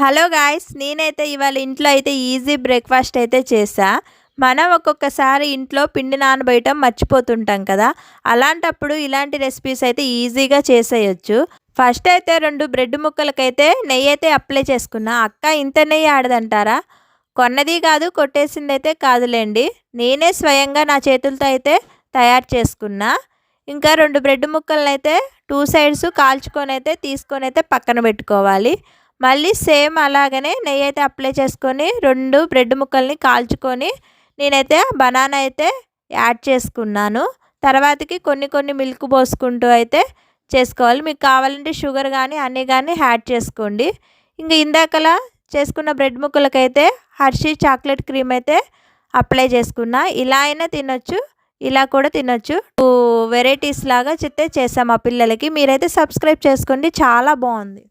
Hello guys, నేనైతే ఇవాళ ఇంట్లో అయితే ఈజీ బ్రేక్ఫాస్ట్ అయితే చేసా. మనం ఒక్కొక్కసారి ఇంట్లో పిండి నానబెట్టడం మర్చిపోతుంటాం కదా. అలాంటప్పుడు ఇలాంటి రెసిపీస్ అయితే ఈజీగా చేసేయచ్చు. ఫస్ట్ అయితే 2 బ్రెడ్ ముక్కలకైతే నెయ్యి అయితే అప్లై చేసుకున్నా. అక్క ఇంత నెయ్యి ఆడదంటారా? కొన్నది కాదు, కొట్టేసింది అయితే కాదులేండి. నేనే స్వయంగా నా చేతులతో అయితే తయారు చేసుకున్నా. ఇంకా 2 బ్రెడ్ ముక్కలను అయితే 2 సైడ్స్ కాల్చుకొని అయితే తీసుకొని అయితే పక్కన పెట్టుకోవాలి. మళ్ళీ సేమ్ అలాగనే నెయ్యి అయితే అప్లై చేసుకొని 2 బ్రెడ్ ముక్కల్ని కాల్చుకొని నేనైతే బనానా అయితే యాడ్ చేసుకున్నాను. తర్వాతకి కొన్ని మిల్క్ పోసుకుంటూ అయితే చేసుకోవాలి. మీకు కావాలంటే షుగర్ కానీ హనీ కానీ యాడ్ చేసుకోండి. ఇంక ఇందాకలా చేసుకున్న బ్రెడ్ ముక్కలకైతే హర్షీ చాక్లెట్ క్రీమ్ అయితే అప్లై చేసుకున్నా. ఇలా అయినా తినొచ్చు, ఇలా కూడా తినొచ్చు. 2 వెరైటీస్ లాగా చేసాం మా పిల్లలకి. మీరైతే సబ్స్క్రైబ్ చేసుకోండి, చాలా బాగుంది.